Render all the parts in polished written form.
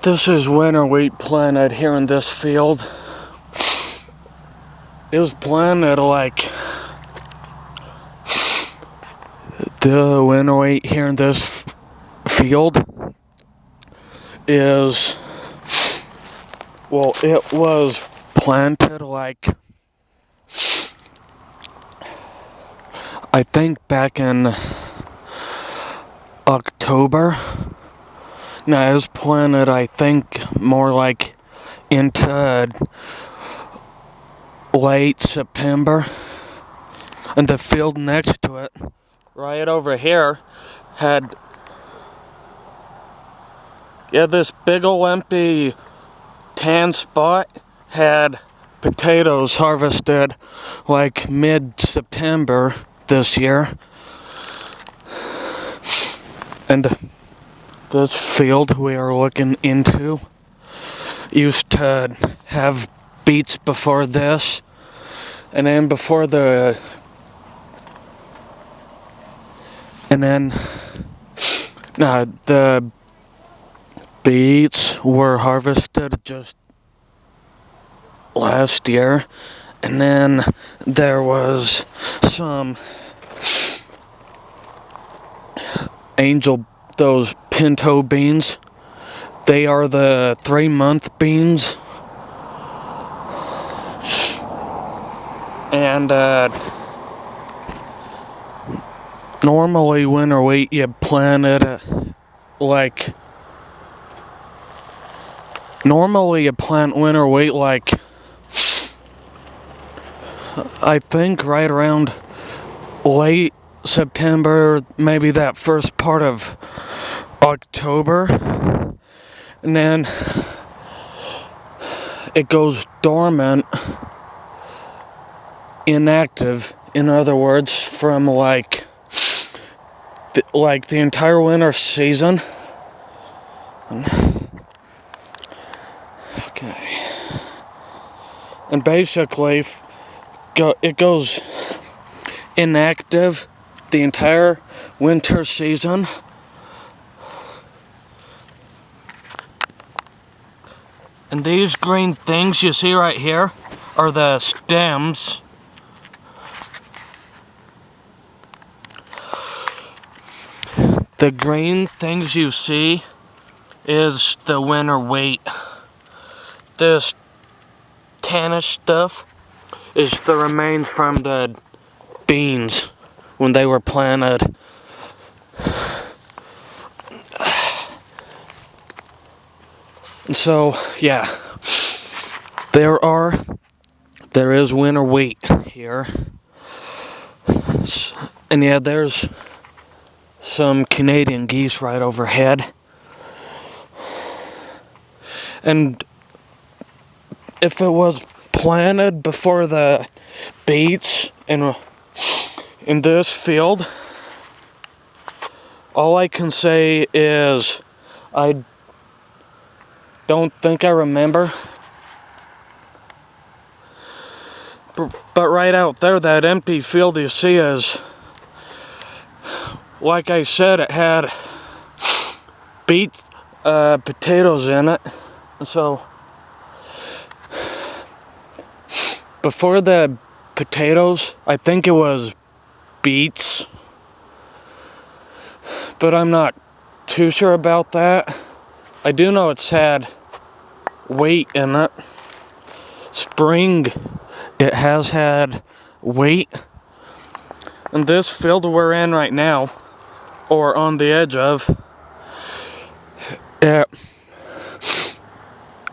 This is winter wheat planted here in this field. It was planted like the winter wheat here in this field is, well, it was planted like, I think back in October. No, it was planted, I think, more like into late September. And the field next to it, right over here, had this big ol' empty tan spot had potatoes harvested like mid-September this year. And this field we are looking into used to have beets before this, and then the beets were harvested just last year, and then there was some those pinto beans. They are the 3-month beans. And normally winter wheat you plant it normally you plant winter wheat like, I think right around late September, maybe that first part of October, and then it goes dormant, inactive, in other words, from like the entire winter season. Okay. And basically, it goes inactive the entire winter season. And these green things you see right here are the stems. The green things you see is the winter wheat. This tannish stuff is the remains from the beans when they were planted. And so, yeah, there is winter wheat here. And yeah, there's some Canadian geese right overhead. And if it was planted before the beets in this field, all I can say is I don't think I remember. But right out there, that empty field you see is, like I said, it had potatoes in it. So before the potatoes, I think it was beets, but I'm not too sure about that. I do know it's had wheat in it. Spring, it has had wheat. And this field we're in right now, or on the edge of,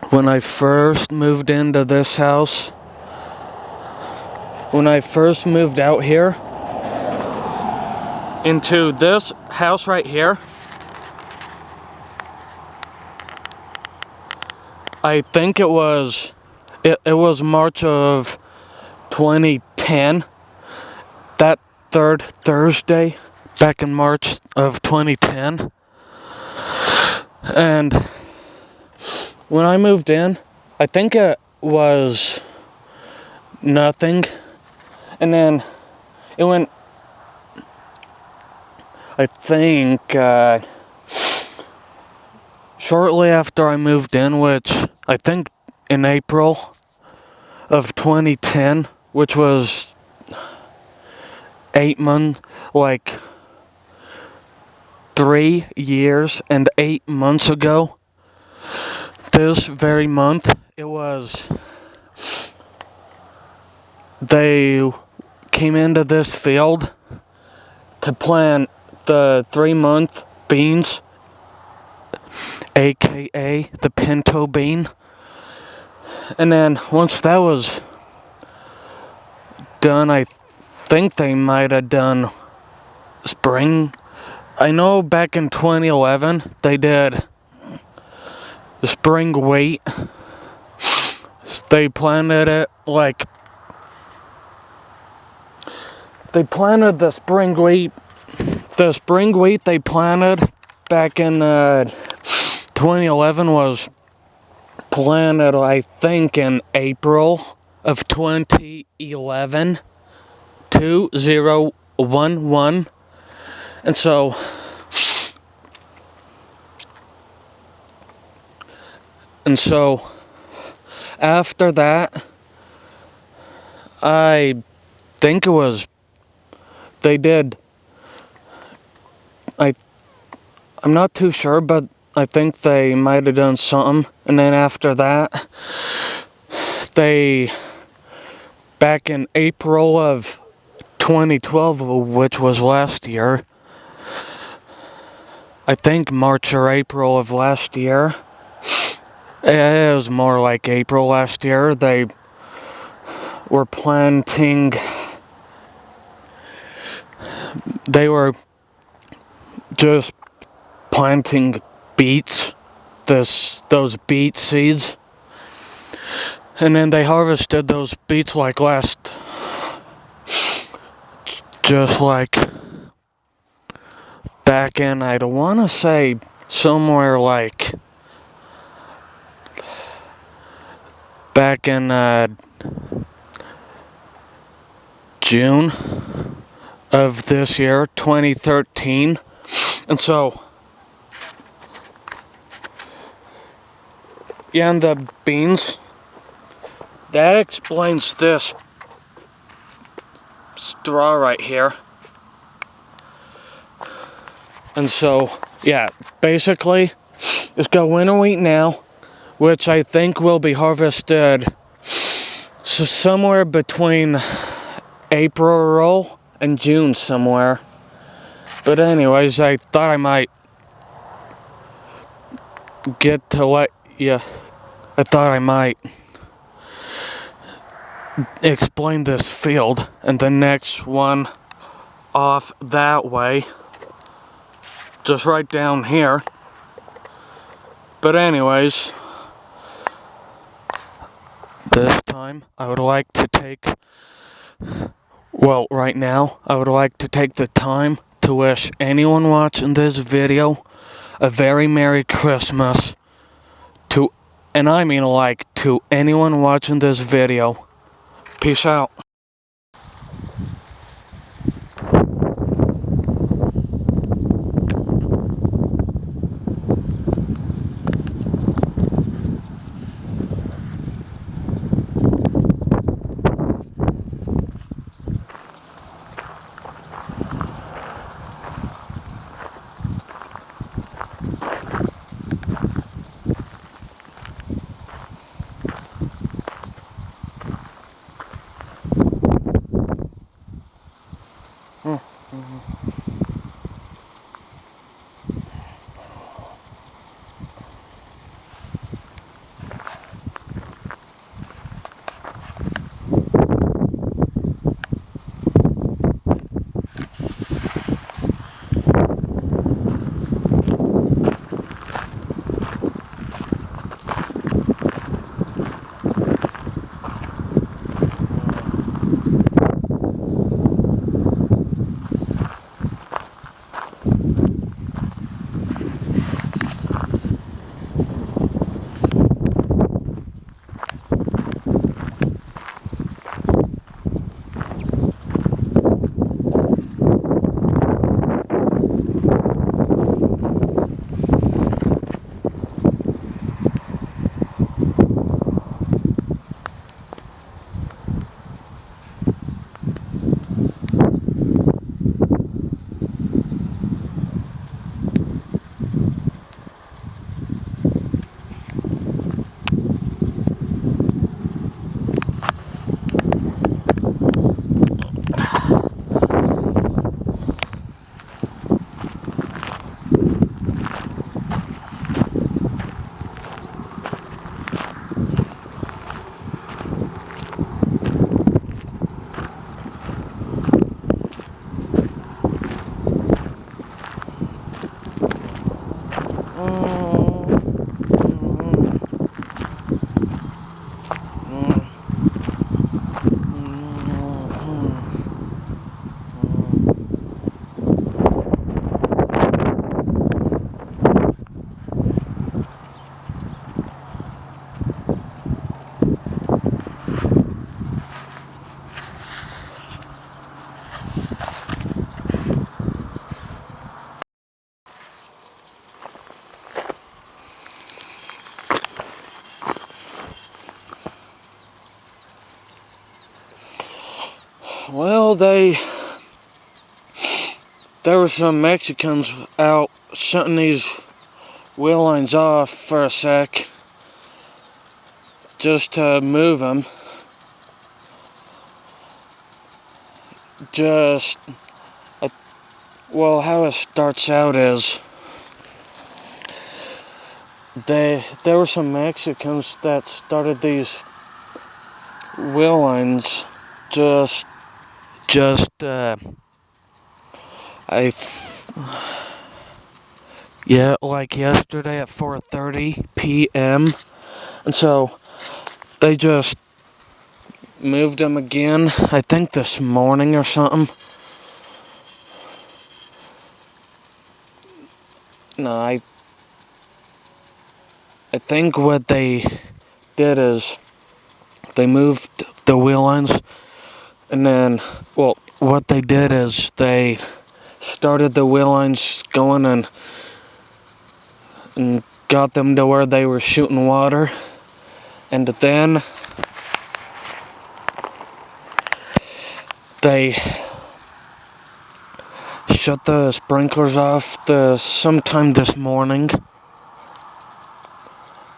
when I first moved into this house, when I first moved out here, into this house right here, I think it was March of 2010, that third Thursday back in March of 2010. And when I moved in, I think it was nothing. And then it went, I think, shortly after I moved in, which I think in April of 2010, which was 8 months, like 3 years and 8 months ago, this very month, they came into this field to plant the 3-month beans, aka the pinto bean. And then once that was done, I think they might have done spring. I know back in 2011 they did the spring wheat. They planted it like they planted the spring wheat. The spring wheat they planted back in 2011 was planted, I think, in April of 2011, 2011. And so after that, I think it was they did. I'm not too sure, but I think they might have done something. And then after that, back in April of 2012, which was last year, I think March or April of last year, it was more like April last year, they were just planting beets, those beet seeds, and then they harvested those beets just like back in, I don't want to say somewhere like back in June of this year, 2013. And so, yeah, and the beans, that explains this straw right here. And so, yeah, basically, it's got winter wheat now, which I think will be harvested somewhere between April and June somewhere. But anyways, I thought I might explain this field and the next one off that way, just right down here. But anyways, this time I would like to right now I would like to take the time to wish anyone watching this video a very Merry Christmas, and I mean to anyone watching this video. Peace out. Well, there were some Mexicans out shutting these wheel lines off for a sec, just to move them. Well, how it starts out is there were some Mexicans that started these wheel lines like yesterday at 4:30 p.m. And so they just moved them again, I think this morning or something. No, I think what they did is they moved the wheel lines, and then, well, what they did is they started the wheel lines going and got them to where they were shooting water, and then they shut the sprinklers off sometime this morning,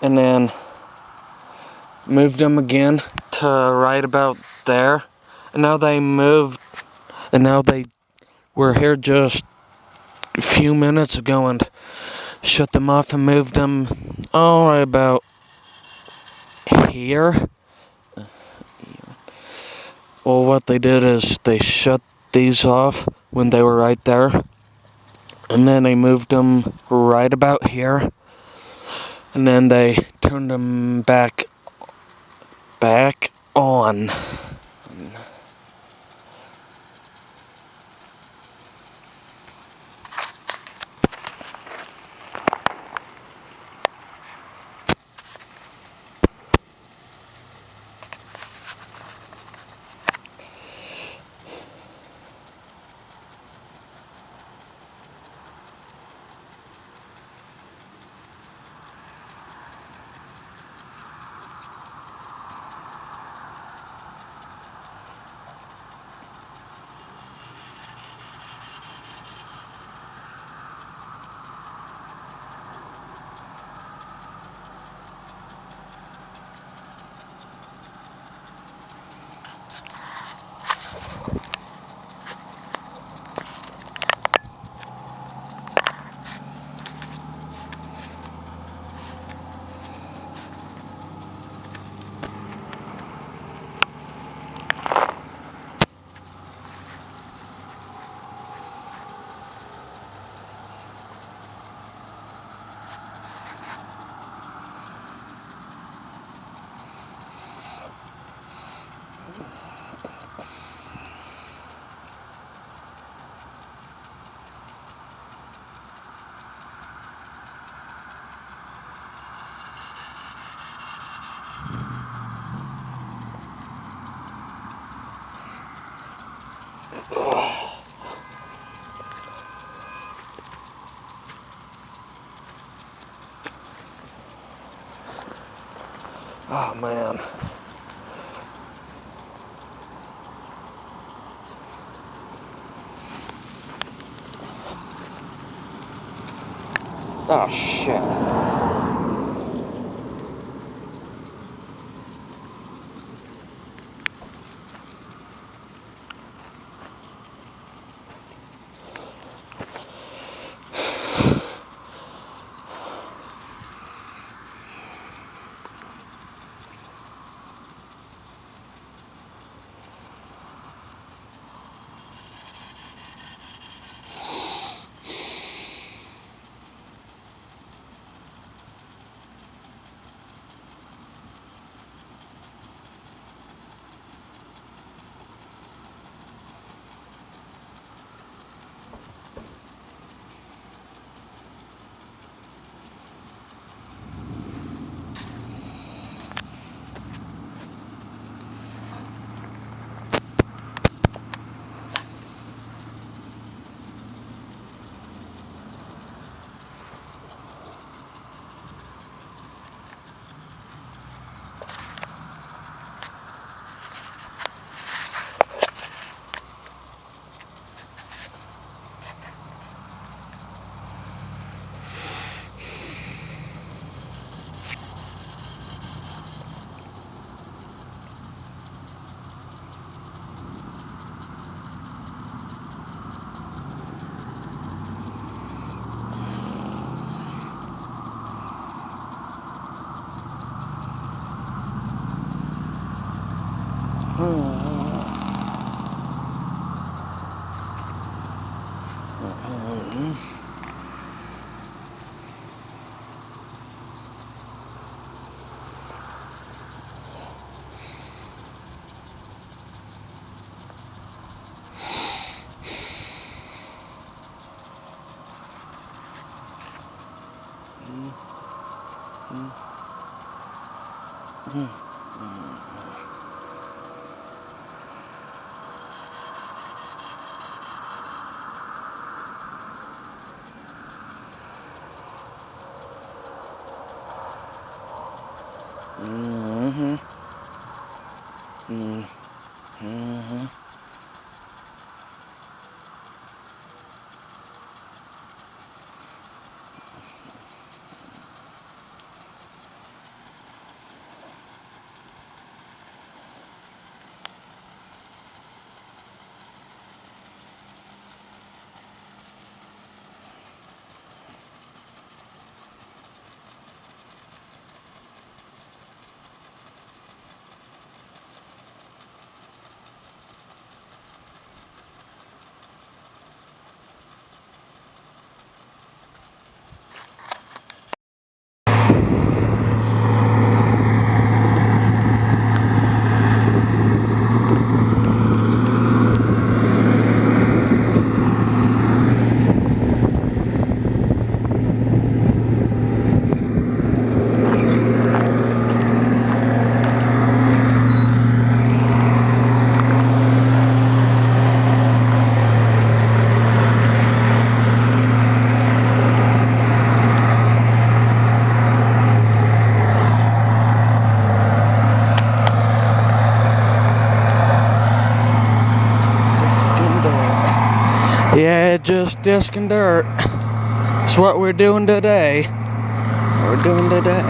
and then moved them again to right about there. And now they were here just a few minutes ago and shut them off and moved them all right about here. Well, what they did is they shut these off when they were right there, and then they moved them right about here, and then they turned them back on. Oh man. Oh shit. Yeah, just disking dirt. That's what we're doing today. We're doing today.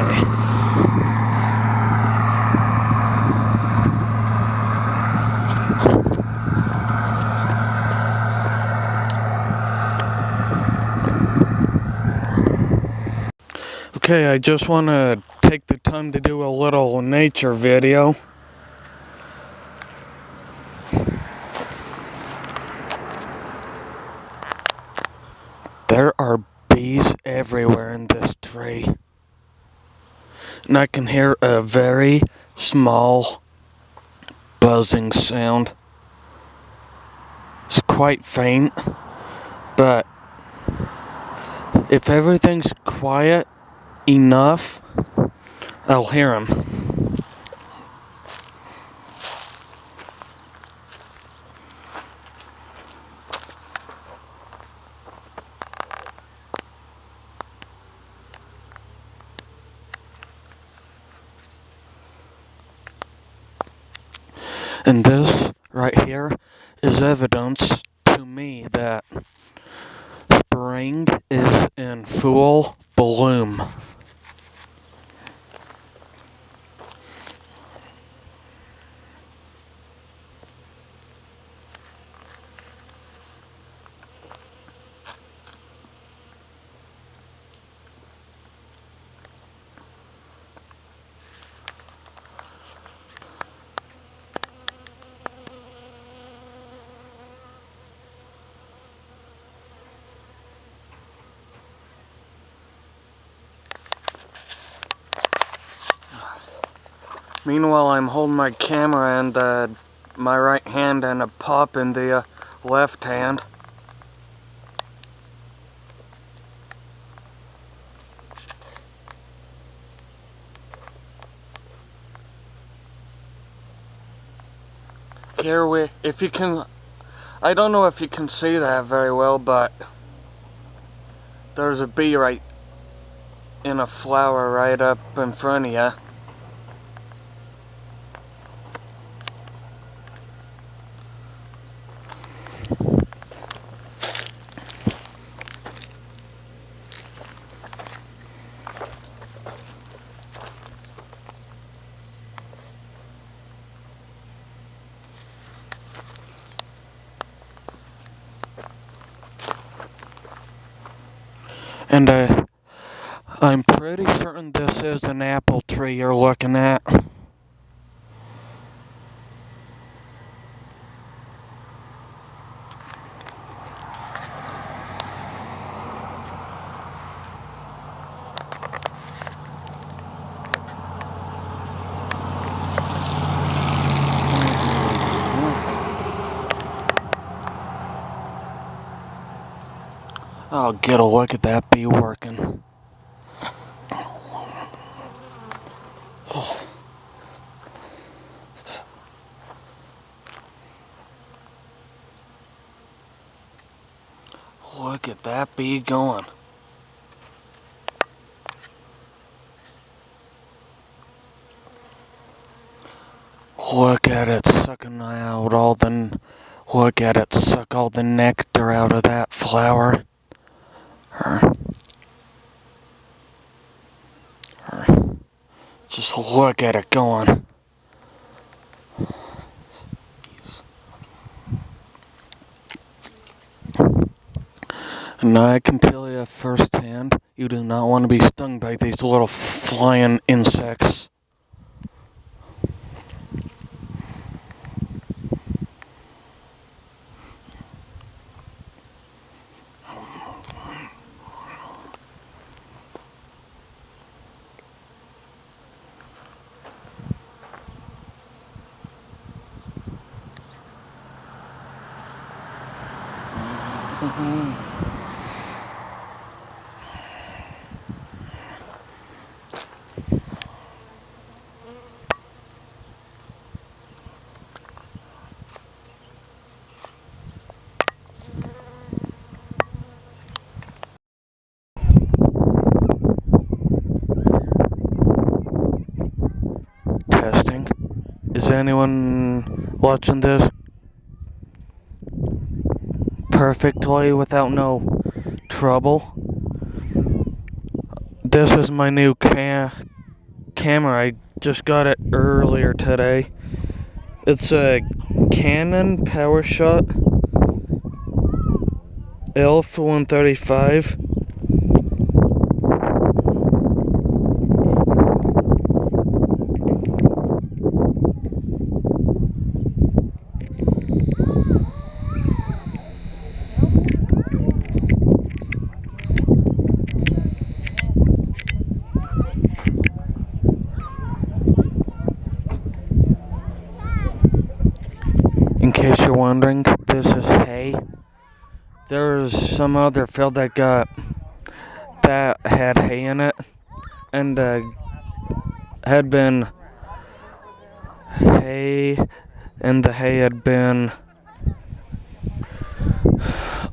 Okay, I just want to take the time to do a little nature video. There are bees everywhere in this tree. And I can hear a very small buzzing sound. It's quite faint, but if everything's quiet enough, I'll hear them. And this right here is evidence to me that spring is in full bloom. Meanwhile, I'm holding my camera in my right hand and a pup in the left hand. Here if you can, I don't know if you can see that very well, but there's a bee right in a flower right up in front of you. And I'm pretty certain this is an apple tree you're looking at. I'll get a look at that bee working. Look at that bee going. Look at it sucking out all the... Look at it suck all the nectar out of that flower. Just look at it going. And I can tell you firsthand, you do not want to be stung by these little flying insects. Testing. Is anyone watching this perfectly without no trouble? This is my new camera. I just got it earlier today. It's a Canon PowerShot ELPH135. In case you're wondering, this is hay. There's some other field that had hay in it, and had been hay, and the hay had been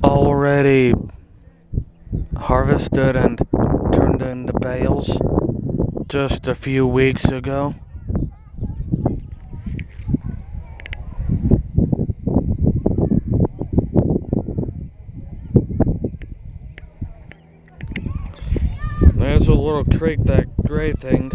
already harvested and turned into bales just a few weeks ago. There's a little creek, that gray thing.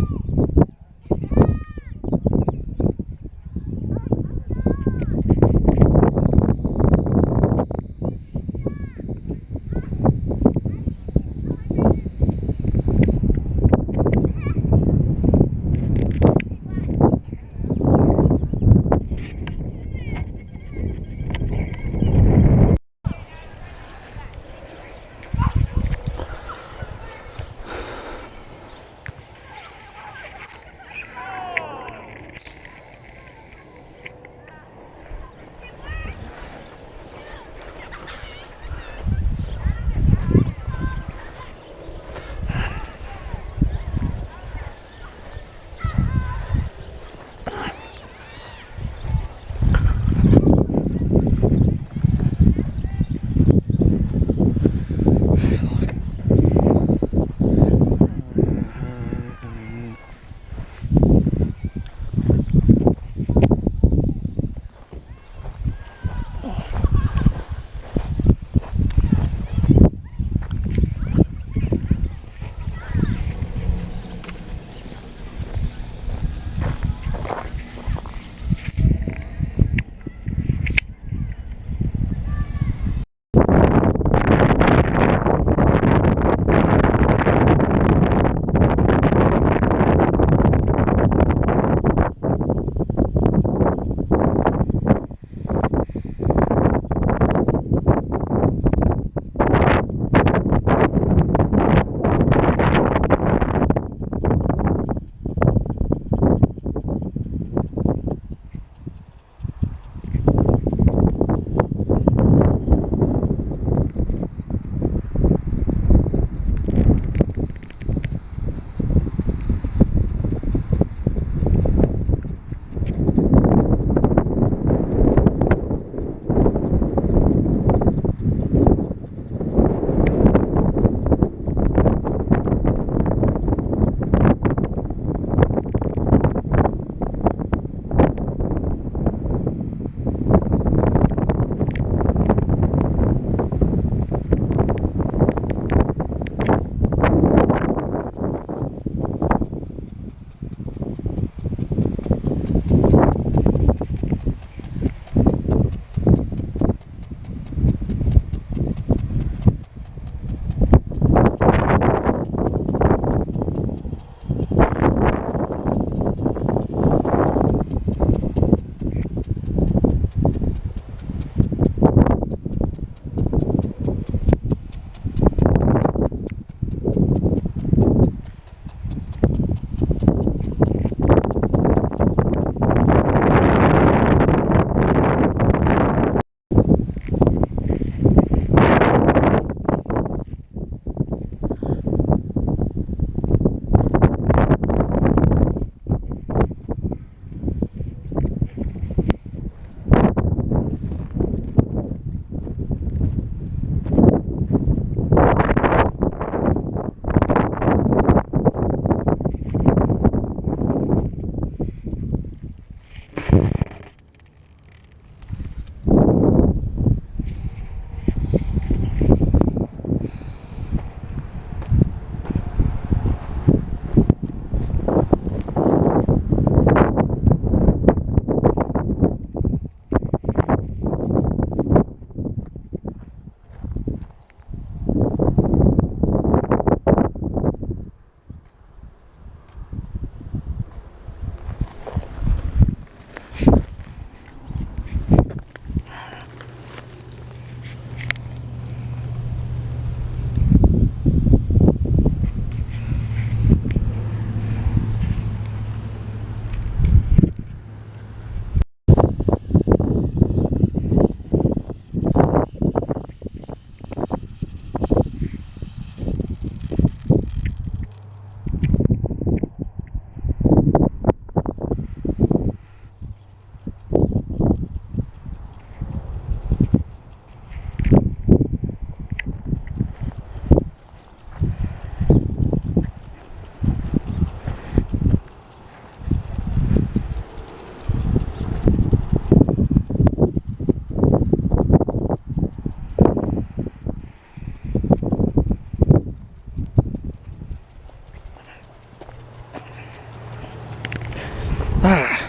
Ah,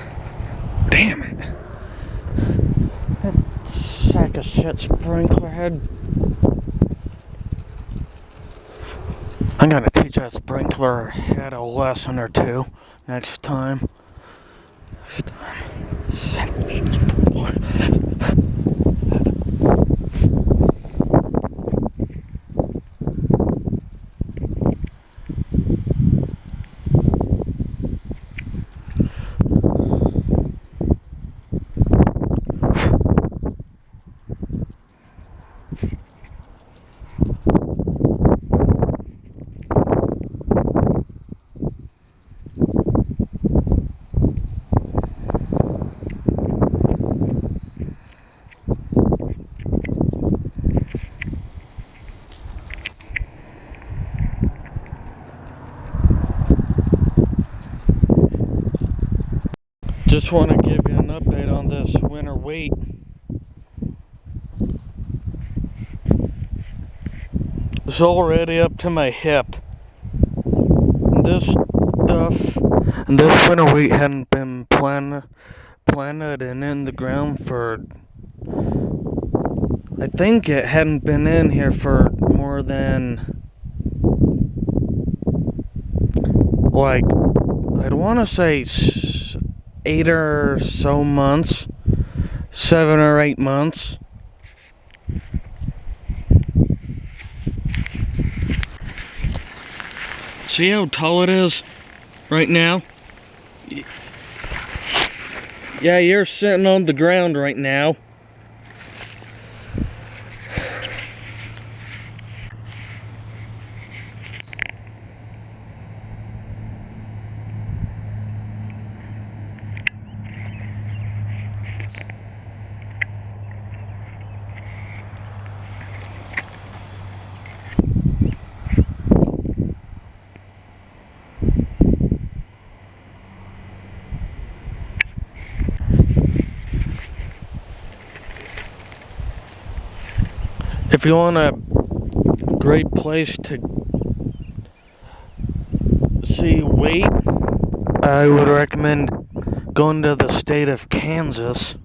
damn it. That sack of shit sprinkler head. I'm gonna teach that sprinkler head a lesson or two next time. Sack of shit sprinkler. Just want to give you an update on this winter wheat. It's already up to my hip. This winter wheat hadn't been planted and in the ground for, I think it hadn't been in here for more than, like, I'd want to say 8 or so months, 7 or 8 months. See how tall it is right now? Yeah, you're sitting on the ground right now. If you want a great place to see wheat, I would recommend going to the state of Kansas.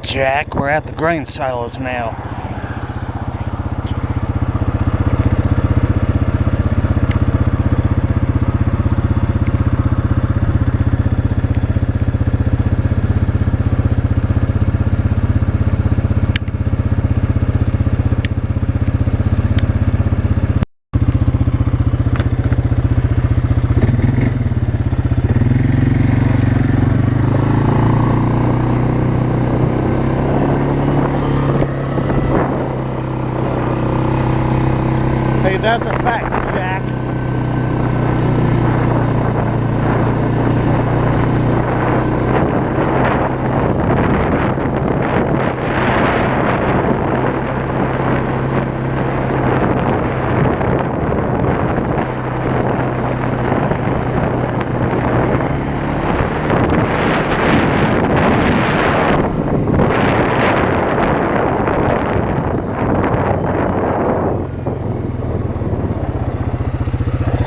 Jack, we're at the grain silos now. Hey, that's a fact, Jack.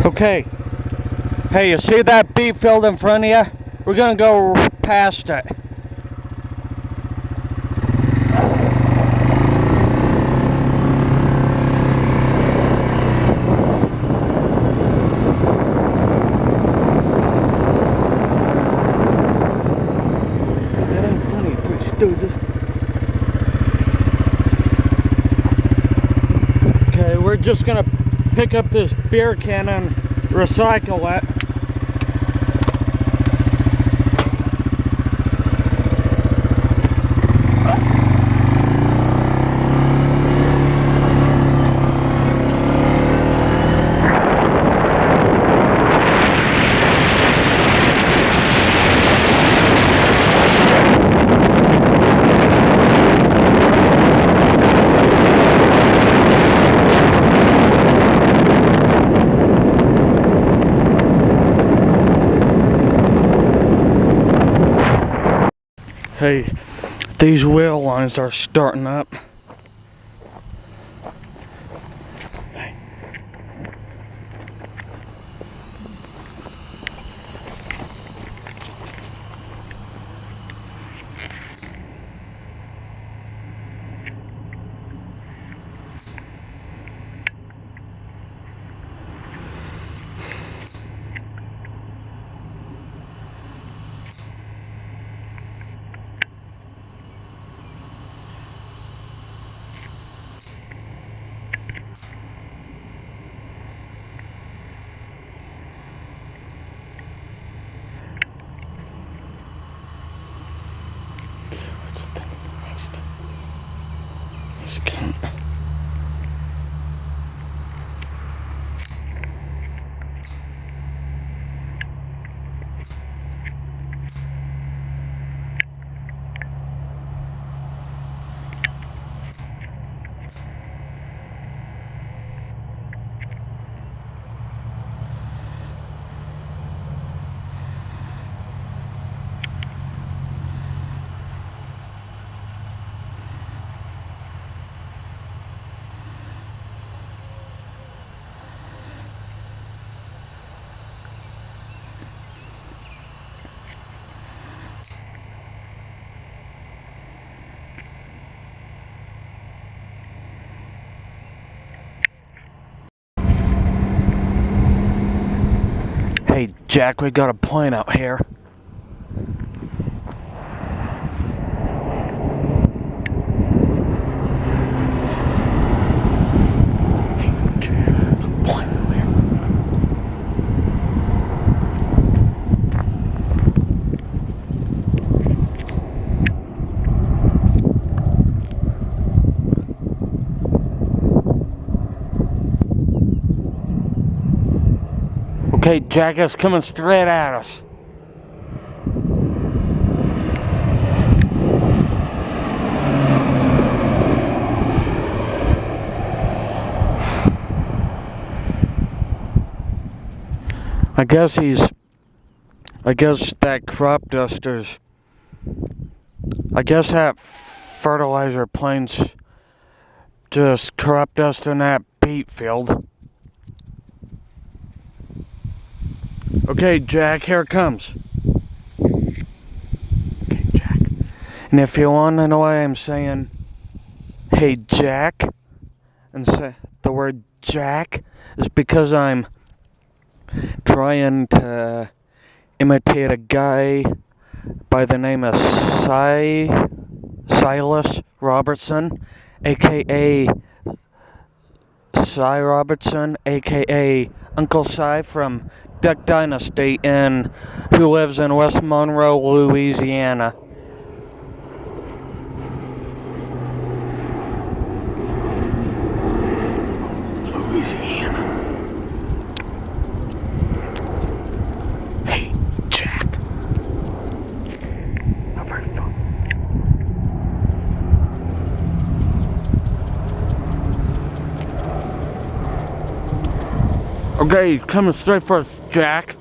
Okay. Hey, you see that beet field in front of you? We're gonna go past it. That ain't funny, Three Stooges. Okay, we're just gonna pick up this beer can and recycle it. Hey, these wheel lines are starting up. Hey, Jack, we got a point out here. Hey, Jack, point out here. Okay, Jack is coming straight at us. I guess that crop duster's, I guess that fertilizer plane's just crop dusting that beet field. Okay, Jack, here it comes. Okay, Jack. And if you want to know why I'm saying, hey Jack, and say the word Jack, is because I'm trying to imitate a guy by the name of Silas Robertson, aka Cy Robertson, aka Uncle Cy from Duck Dynasty, and who lives in West Monroe, Louisiana. Louisiana. Hey, Jack. Not very fun. Okay, coming straight for us, Jack.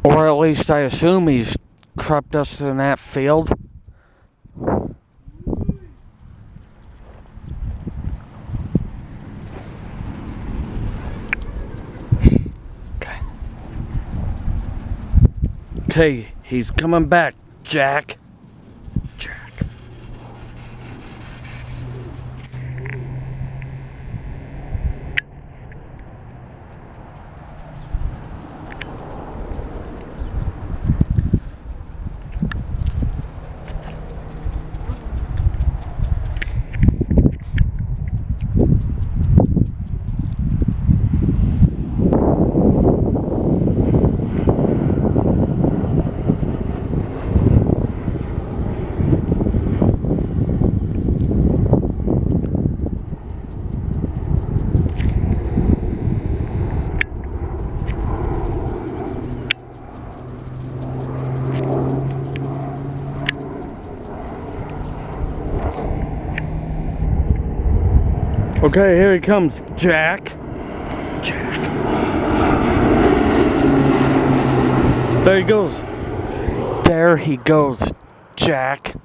Or at least I assume he's crept us in that field. Okay, he's coming back, Jack. Jack. Okay, here he comes, Jack. Jack. There he goes. There he goes, Jack.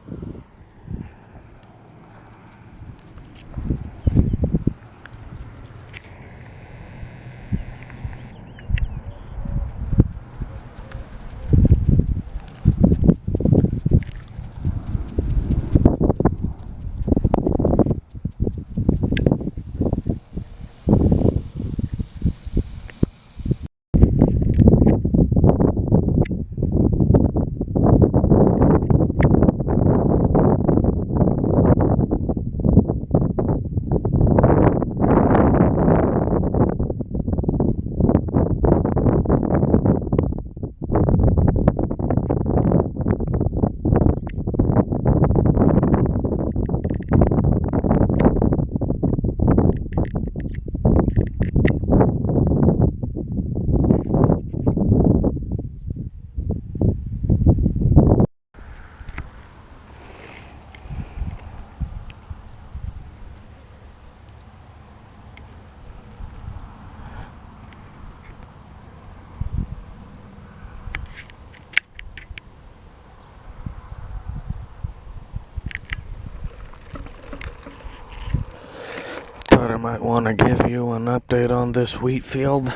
Thought I might want to give you an update on this wheat field.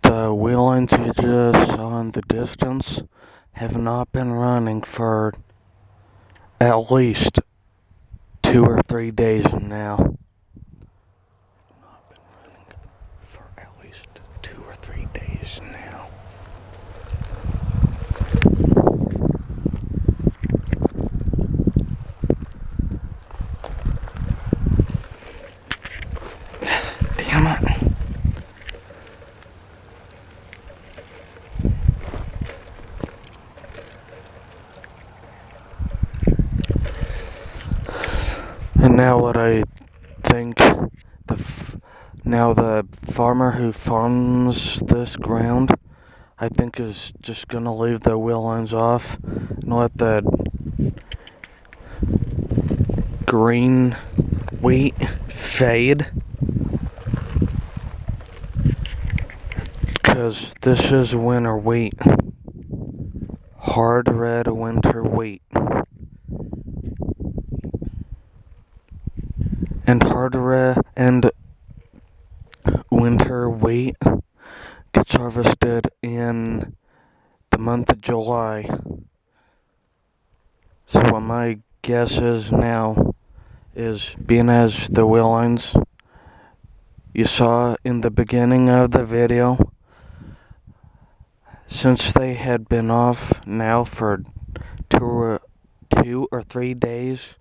The wheel lines you just saw in the distance have not been running for at least 2 or 3 days now. Not been running for at least 2 or 3 days now. now what I think, now the farmer who farms this ground, I think is just gonna leave the wheel lines off and let the green wheat fade, because this is winter wheat, hard red winter wheat. And hard red and winter wheat gets harvested in the month of July. So what my guess is now is, being as the wheel lines you saw in the beginning of the video, since they had been off now for 2 or 3 days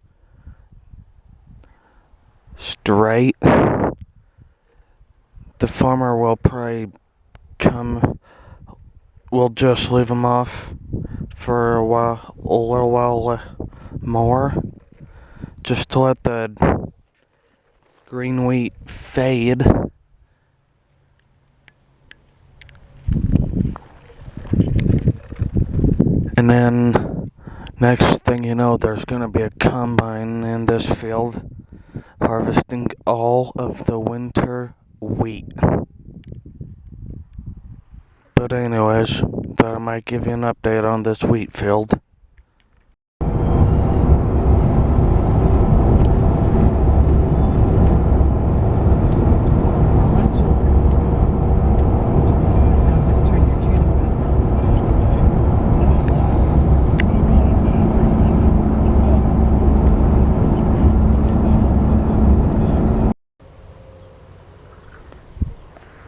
straight, the farmer will probably we'll just leave them off for a little while more, just to let the green wheat fade. And then, next thing you know, there's gonna be a combine in this field harvesting all of the winter wheat. But anyways, thought I might give you an update on this wheat field.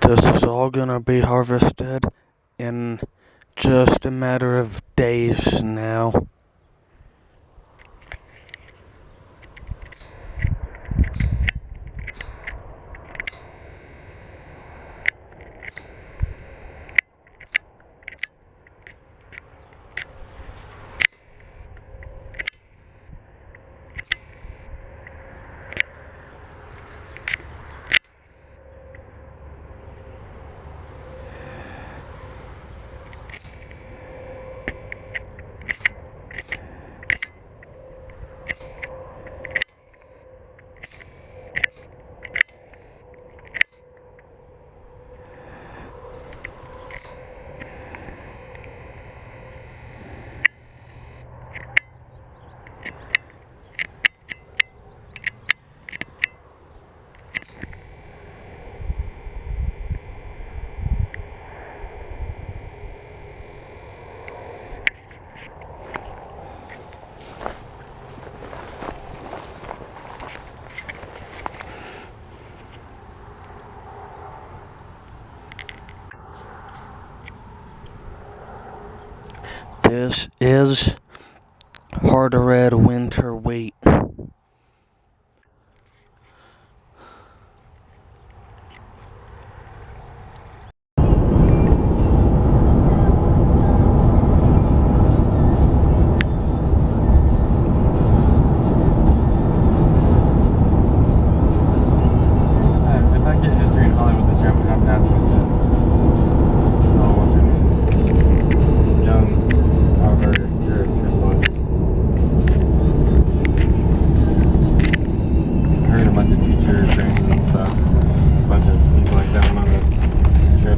This is all gonna be harvested in just a matter of days now. This is hard red winter wheat.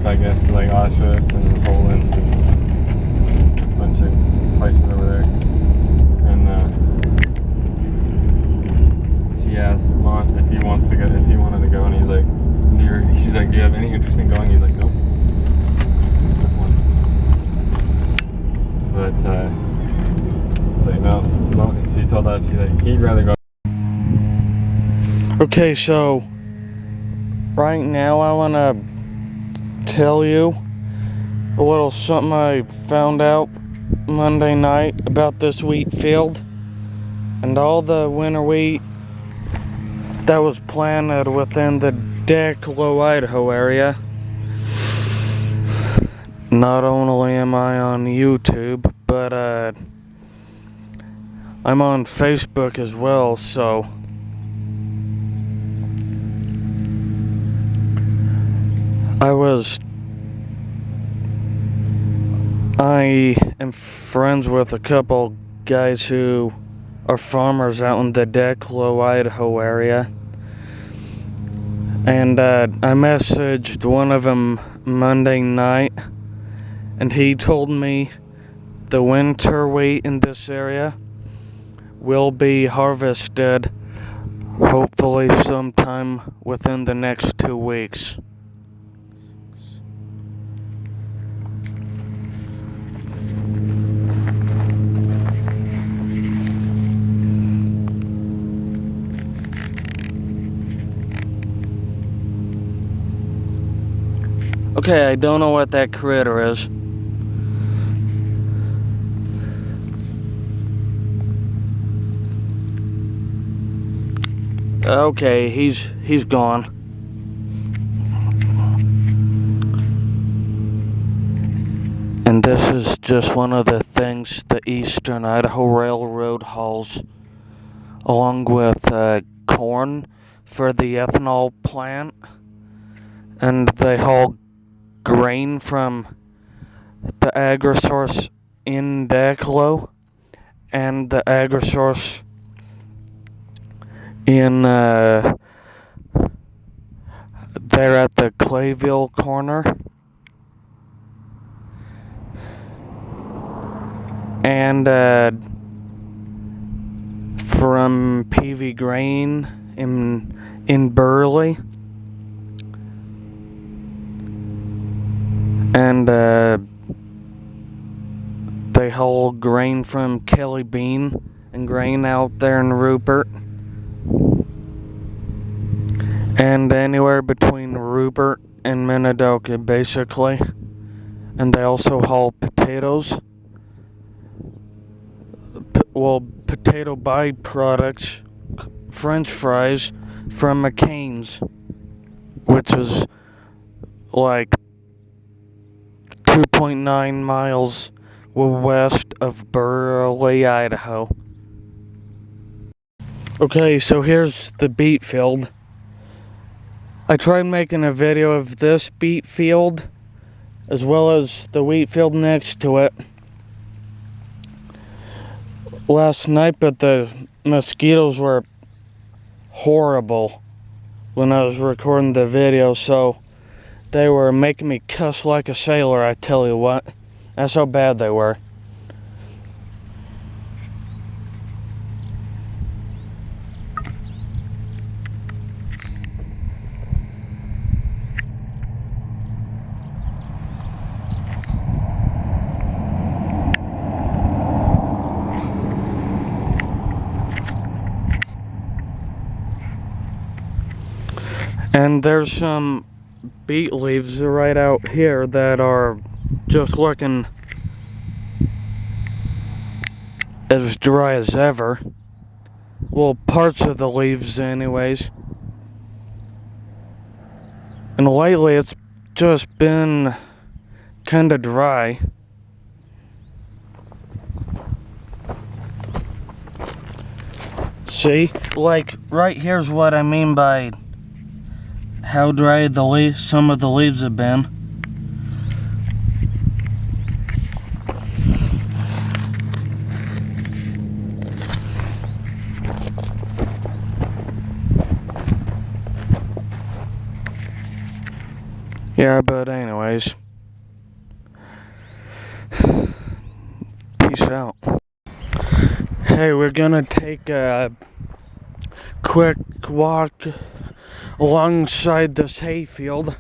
I guess, to like Auschwitz and Poland and a bunch of places over there. And she asked Mont if he wanted to go, and he's like, she's like, do you have any interest in going? He's like, nope. But he's like, no. She told us he'd rather go. Okay, so right now I want to tell you a little something I found out Monday night about this wheat field and all the winter wheat that was planted within the Declo, Idaho area. Not only am I on YouTube, but I'm on Facebook as well, so I am friends with a couple guys who are farmers out in the Declo, Idaho area. And I messaged one of them Monday night, and he told me the winter wheat in this area will be harvested hopefully sometime within the next 2 weeks. Okay, I don't know what that critter is. Okay, he's gone. And this is just one of the things the Eastern Idaho Railroad hauls, along with corn for the ethanol plant. And they haul grain from the AgriSource in Declo and the AgriSource in there at the Clayville corner. And from PV Grain in Burley. And they haul grain from Kelly Bean and grain out there in Rupert. And anywhere between Rupert and Minidoka, basically. And they also haul potatoes. Potato byproducts, French fries from McCain's, which is like 2.9 miles west of Burley, Idaho. Okay, so here's the beet field. I tried making a video of this beet field as well as the wheat field next to it last night, but the mosquitoes were horrible when I was recording the video, so they were making me cuss like a sailor, I tell you what. That's how bad they were. And there's some beet leaves right out here that are just looking as dry as ever. Well, parts of the leaves anyways. And lately it's just been kinda dry. See? Like, right here's what I mean by how dry some of the leaves have been. Yeah, but anyways, peace out. Hey, we're gonna take a quick walk alongside this hayfield.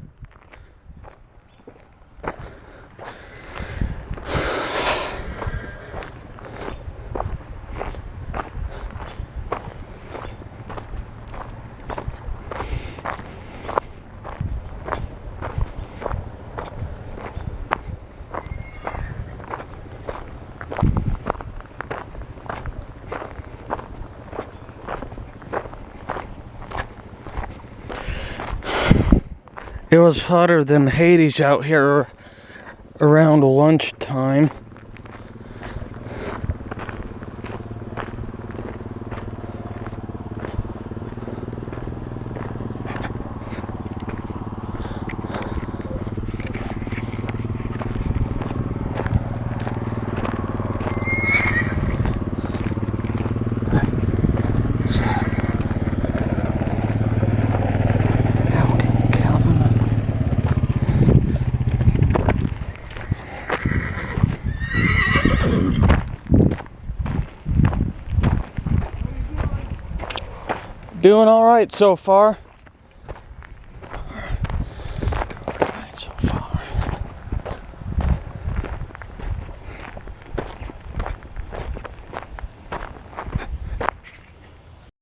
It was hotter than Hades out here around lunchtime. Doing all right so far.